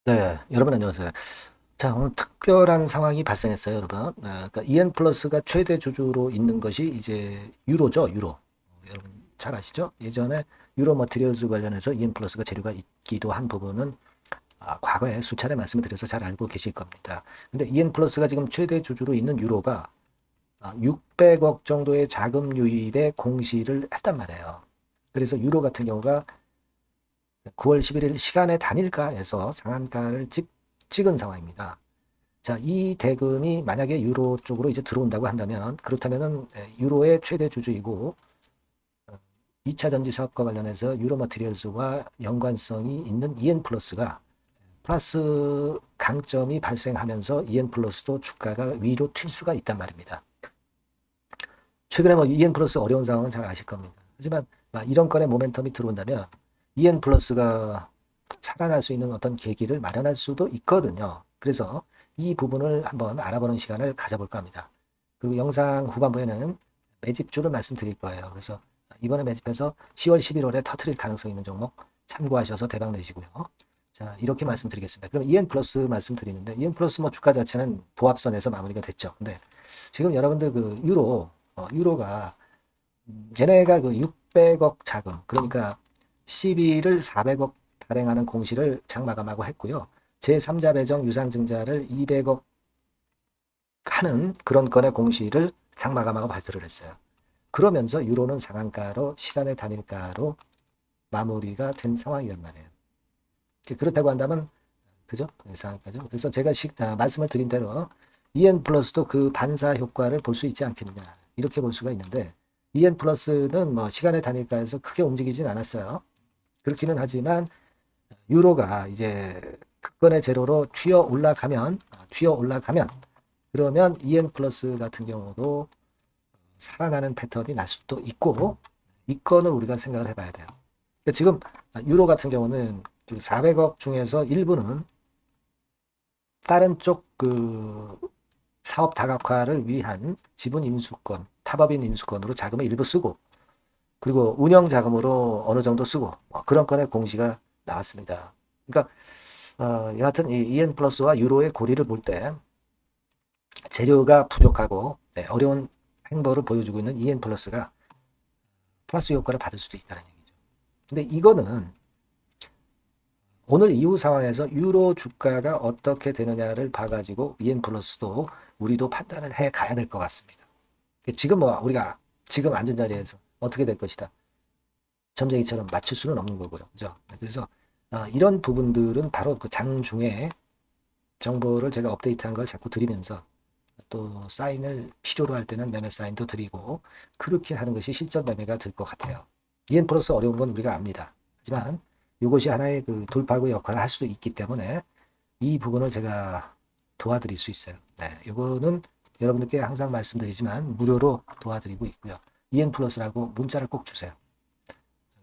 네, 여러분 안녕하세요. 자, 오늘 특별한 상황이 발생했어요, 여러분. 그러니까 EN 플러스가 최대 주주로 있는 것이 이제 유로죠, 유로. 여러분 잘 아시죠? 예전에 유로 머티리얼즈 관련해서 EN 플러스가 재료가 있기도 한 부분은 과거에 수차례 말씀을 드려서 잘 알고 계실 겁니다. 근데 EN 플러스가 지금 최대 주주로 있는 유로가 600억 정도의 자금 유입에 공시를 했단 말이에요. 그래서 유로 같은 경우가 9월 11일 시간의 단일가에서 상한가를 찍은 상황입니다. 자, 이 대금이 만약에 유로 쪽으로 이제 들어온다고 한다면 그렇다면은 유로의 최대 주주이고 2차 전지 사업과 관련해서 유로 머티리얼스와 연관성이 있는 EN 플러스가 플러스 강점이 발생하면서 EN 플러스도 주가가 위로 튈 수가 있단 말입니다. 최근에 뭐 EN 플러스 어려운 상황은 잘 아실 겁니다. 하지만 이런 건에 모멘텀이 들어온다면 EN 플러스가 살아날 수 있는 어떤 계기를 마련할 수도 있거든요. 그래서 이 부분을 한번 알아보는 시간을 가져볼까 합니다. 그리고 영상 후반부에는 매집주를 말씀드릴 거예요. 그래서 이번에 매집해서 10월, 11월에 터트릴 가능성 있는 종목 참고하셔서 대박 내시고요. 자, 이렇게 말씀드리겠습니다. 그럼 EN 플러스 말씀드리는데 EN 플러스 뭐 주가 자체는 보합선에서 마무리가 됐죠. 근데 지금 여러분들 그 유로가 얘네가 그 600억 자금 그러니까 12를 400억 발행하는 공시를 장마감하고 했고요. 제3자 배정 유상증자를 200억 하는 그런 건의 공시를 장마감하고 발표를 했어요. 그러면서 유로는 상한가로 시간의 단일가로 마무리가 된 상황이란 말이에요. 그렇다고 한다면 그죠? 상한가죠. 그래서 제가 말씀을 드린 대로 EN 플러스도 그 반사 효과를 볼 수 있지 않겠느냐 이렇게 볼 수가 있는데 EN 플러스는 뭐 시간의 단일가에서 크게 움직이진 않았어요. 그렇기는 하지만 유로가 이제 극권의 제로로 튀어 올라가면 그러면 EN 플러스 같은 경우도 살아나는 패턴이 날 수도 있고 이 건을 우리가 생각을 해봐야 돼요. 그러니까 지금 유로 같은 경우는 400억 중에서 일부는 다른 쪽 그 사업 다각화를 위한 지분 인수권, 타법인 인수권으로 자금을 일부 쓰고 그리고 운영 자금으로 어느 정도 쓰고 그런 건의 공시가 나왔습니다. 그러니까 여하튼 이 EN 플러스와 유로의 고리를 볼 때 재료가 부족하고 어려운 행보를 보여주고 있는 EN 플러스가 플러스 효과를 받을 수도 있다는 얘기죠. 근데 이거는 오늘 이후 상황에서 유로 주가가 어떻게 되느냐를 봐가지고 EN 플러스도 우리도 판단을 해 가야 될 것 같습니다. 지금 뭐 우리가 지금 앉은 자리에서 어떻게 될 것이다. 점쟁이처럼 맞출 수는 없는 거고요. 그죠? 그래서 이런 부분들은 바로 그 장중에 정보를 제가 업데이트한 걸 자꾸 드리면서 또 사인을 필요로 할 때는 매매 사인도 드리고 그렇게 하는 것이 실전 매매가 될 것 같아요. EN 플러스 어려운 건 우리가 압니다. 하지만 이것이 하나의 그 돌파구 역할을 할 수도 있기 때문에 이 부분을 제가 도와드릴 수 있어요. 네, 이거는 여러분들께 항상 말씀드리지만 무료로 도와드리고 있고요. EN 플러스라고 문자를 꼭 주세요.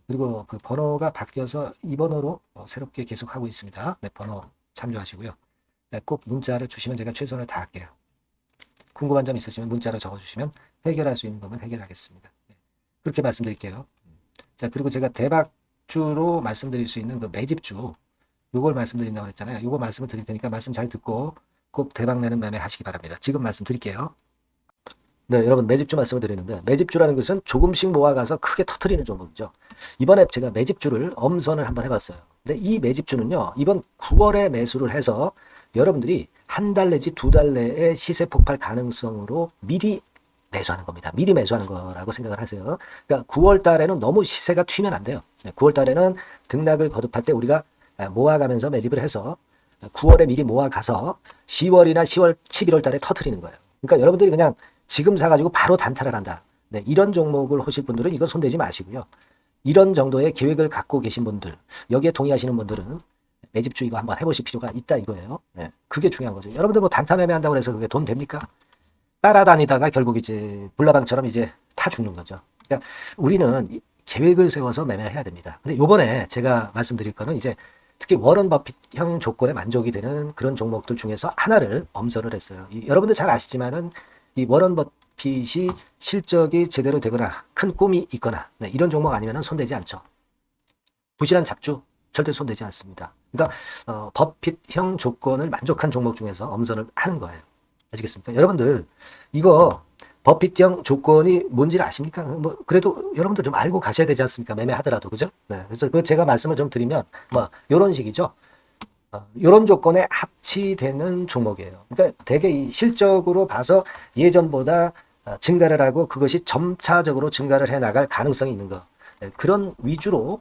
그리고 그 번호가 바뀌어서 이 번호로 새롭게 계속하고 있습니다. 네, 번호 참조하시고요. 네, 꼭 문자를 주시면 제가 최선을 다할게요. 궁금한 점 있으시면 문자로 적어주시면 해결할 수 있는 거면 해결하겠습니다. 네, 그렇게 말씀드릴게요. 자, 그리고 제가 대박주로 말씀드릴 수 있는 그 매집주, 요걸 말씀드린다고 했잖아요. 요거 말씀을 드릴 테니까 말씀 잘 듣고 꼭 대박 내는 매매 하시기 바랍니다. 지금 말씀드릴게요. 네, 여러분 매집주 말씀을 드리는데 매집주라는 것은 조금씩 모아가서 크게 터트리는 종목이죠. 이번에 제가 매집주를 엄선을 한번 해봤어요. 근데 이 매집주는요, 이번 9월에 매수를 해서 여러분들이 한 달 내지 두 달 내에 시세 폭발 가능성으로 미리 매수하는 겁니다. 미리 매수하는 거라고 생각을 하세요. 그러니까 9월 달에는 너무 시세가 튀면 안 돼요. 9월 달에는 등락을 거듭할 때 우리가 모아가면서 매집을 해서 9월에 미리 모아가서 10월이나 10월, 11월 달에 터트리는 거예요. 그러니까 여러분들이 그냥 지금 사가지고 바로 단타를 한다. 네, 이런 종목을 하실 분들은 이거 손대지 마시고요. 이런 정도의 계획을 갖고 계신 분들, 여기에 동의하시는 분들은 매집주 이거 한번 해보실 필요가 있다 이거예요. 네, 그게 중요한 거죠. 여러분들 뭐 단타 매매한다고 해서 그게 돈 됩니까? 따라다니다가 결국 이제 불나방처럼 이제 타 죽는 거죠. 그러니까 우리는 계획을 세워서 매매를 해야 됩니다. 근데 요번에 제가 말씀드릴 거는 이제 특히 워런 버핏형 조건에 만족이 되는 그런 종목들 중에서 하나를 엄선을 했어요. 여러분들 잘 아시지만은 이 워런 버핏이 실적이 제대로 되거나 큰 꿈이 있거나 네, 이런 종목 아니면 손대지 않죠. 부실한 잡주, 절대 손대지 않습니다. 그러니까 버핏형 조건을 만족한 종목 중에서 엄선을 하는 거예요. 아시겠습니까? 여러분들 이거 버핏형 조건이 뭔지를 아십니까? 뭐 그래도 여러분들 좀 알고 가셔야 되지 않습니까? 매매하더라도 그죠? 네. 그래서 그 제가 말씀을 좀 드리면 뭐 이런 식이죠. 이런 조건에 합치되는 종목이에요. 그러니까 되게 이 실적으로 봐서 예전보다 증가를 하고 그것이 점차적으로 증가를 해 나갈 가능성이 있는 거. 네, 그런 위주로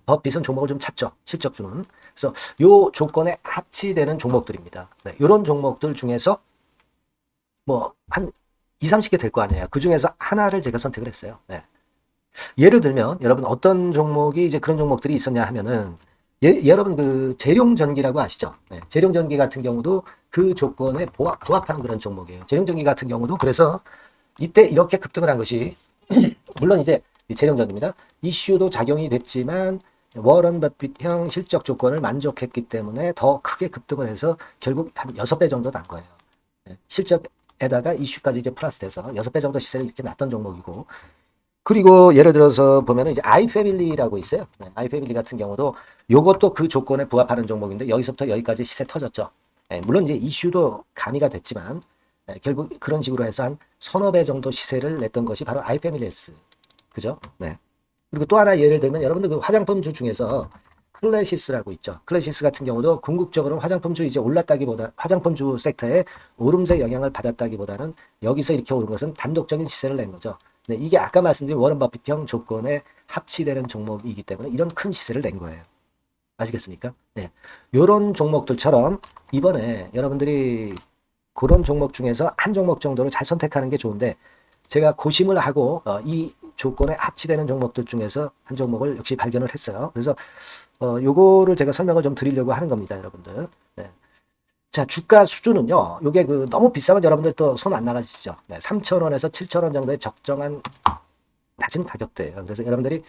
버핏은 종목을 좀 찾죠. 실적주는. 그래서 요 조건에 합치되는 종목들입니다. 네, 이런 종목들 중에서 뭐 한 2, 30개 될 거 아니에요. 그 중에서 하나를 제가 선택을 했어요. 네. 예를 들면 여러분 어떤 종목이 이제 그런 종목들이 있었냐 하면은 여러분 그 재룡전기라고 아시죠? 네, 재룡전기 같은 경우도 그 조건에 부합하는 그런 종목이에요. 재룡전기 같은 경우도 그래서 이때 이렇게 급등을 한 것이 물론 이제 재룡전기입니다. 이슈도 작용이 됐지만 워런 버핏형 실적 조건을 만족했기 때문에 더 크게 급등을 해서 결국 한 6배 정도 난 거예요. 네, 실적에다가 이슈까지 이제 플러스돼서 6배 정도 시세를 이렇게 났던 종목이고 그리고 예를 들어서 보면은 이제 아이패밀리라고 있어요. 네, 아이패밀리 같은 경우도 요것도 그 조건에 부합하는 종목인데 여기서부터 여기까지 시세 터졌죠. 네, 물론 이제 이슈도 가미가 됐지만 네, 결국 그런 식으로 해서 한 서너 배 정도 시세를 냈던 것이 바로 아이패밀리스. 그죠? 네. 그리고 또 하나 예를 들면 여러분들 그 화장품주 중에서 클래시스라고 있죠. 클래시스 같은 경우도 궁극적으로 화장품주 이제 올랐다기보다 화장품주 섹터에 오름세 영향을 받았다기보다는 여기서 이렇게 오른 것은 단독적인 시세를 낸 거죠. 네, 이게 아까 말씀드린 워런 버핏형 조건에 합치되는 종목이기 때문에 이런 큰 시세를 낸 거예요. 아시겠습니까? 네. 요런 종목들처럼 이번에 여러분들이 그런 종목 중에서 한 종목 정도를 잘 선택하는 게 좋은데 제가 고심을 하고 이 조건에 합치되는 종목들 중에서 한 종목을 역시 발견을 했어요. 그래서 요거를 제가 설명을 좀 드리려고 하는 겁니다, 여러분들. 네. 자, 주가 수준은요. 요게 그 너무 비싸면 여러분들 또 손 안 나가시죠. 네, 3,000원에서 7,000원 정도의 적정한 낮은 가격대예요. 그래서 여러분들이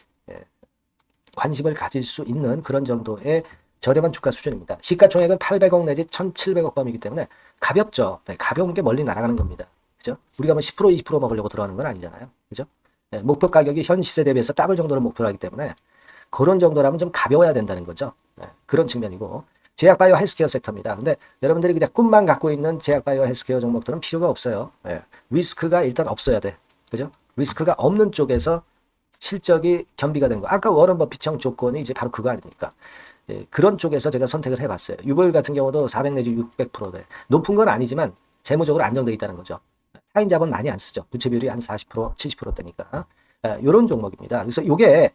관심을 가질 수 있는 그런 정도의 저렴한 주가 수준입니다. 시가총액은 800억 내지 1,700억 범이기 때문에 가볍죠. 네, 가벼운 게 멀리 날아가는 겁니다. 그죠? 우리가 뭐 10% 20% 먹으려고 들어가는 건 아니잖아요. 그죠? 네, 목표 가격이 현 시세 대비해서 더블 정도를 목표로 하기 때문에 그런 정도라면 좀 가벼워야 된다는 거죠. 네, 그런 측면이고 제약바이오 헬스케어 섹터입니다. 근데 여러분들이 그냥 꿈만 갖고 있는 제약바이오 헬스케어 종목들은 필요가 없어요. 네, 리스크가 일단 없어야 돼. 그죠? 리스크가 없는 쪽에서 실적이 겸비가 된 거. 아까 워런 버핏형 조건이 이제 바로 그거 아닙니까? 예, 그런 쪽에서 제가 선택을 해봤어요. 유보율 같은 경우도 400 내지 600%대. 높은 건 아니지만 재무적으로 안정되어 있다는 거죠. 타인 자본 많이 안 쓰죠. 부채 비율이 한 40%, 70%대니까. 이런 종목입니다. 그래서 이게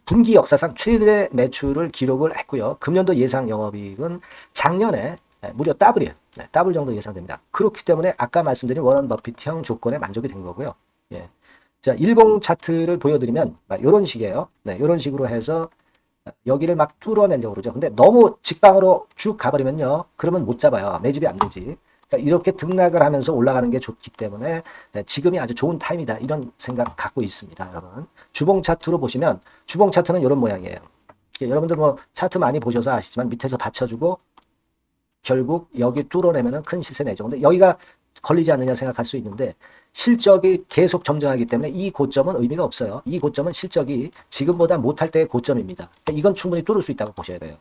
분기 역사상 최대 매출을 기록을 했고요. 금년도 예상 영업이익은 작년에 무려 더블이에요. 네, 더블 정도 예상됩니다. 그렇기 때문에 아까 말씀드린 워런 버핏형 조건에 만족이 된 거고요. 예. 자, 일봉 차트를 보여드리면 이런 식이에요. 네, 이런 식으로 해서 여기를 막 뚫어내려고 그러죠. 근데 너무 직방으로 쭉 가버리면요. 그러면 못 잡아요. 매집이 안 되지. 그러니까 이렇게 등락을 하면서 올라가는 게 좋기 때문에 지금이 아주 좋은 타임이다. 이런 생각 갖고 있습니다. 여러분. 주봉 차트로 보시면 주봉 차트는 이런 모양이에요. 여러분들 뭐 차트 많이 보셔서 아시지만 밑에서 받쳐주고 결국 여기 뚫어내면 큰 시세 내죠. 근데 여기가 걸리지 않느냐 생각할 수 있는데 실적이 계속 점증하기 때문에 이 고점은 의미가 없어요. 이 고점은 실적이 지금보다 못할 때의 고점입니다. 그러니까 이건 충분히 뚫을 수 있다고 보셔야 돼요.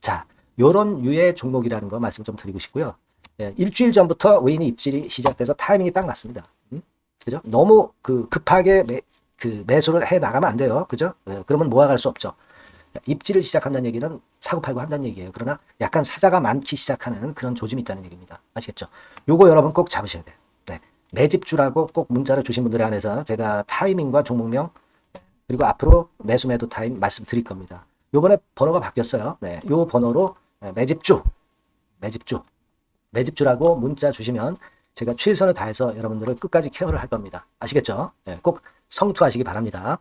자, 요런 유의 종목이라는 거 말씀 좀 드리고 싶고요. 예, 일주일 전부터 외인이 입질이 시작돼서 타이밍이 딱 맞습니다. 그죠? 너무 급하게 매수를 해 나가면 안 돼요. 그죠? 예, 그러면 모아갈 수 없죠. 입질을 시작한다는 얘기는 사고팔고 한다는 얘기예요. 그러나 약간 사자가 많기 시작하는 그런 조짐이 있다는 얘기입니다. 아시겠죠? 요거 여러분 꼭 잡으셔야 돼요. 네. 매집주라고 꼭 문자를 주신 분들에 한해서 제가 타이밍과 종목명 그리고 앞으로 매수 매도 타임 말씀드릴 겁니다. 요번에 번호가 바뀌었어요. 네. 요 번호로 매집주라고 문자 주시면 제가 최선을 다해서 여러분들을 끝까지 케어를 할 겁니다. 아시겠죠? 네. 꼭 성투하시기 바랍니다.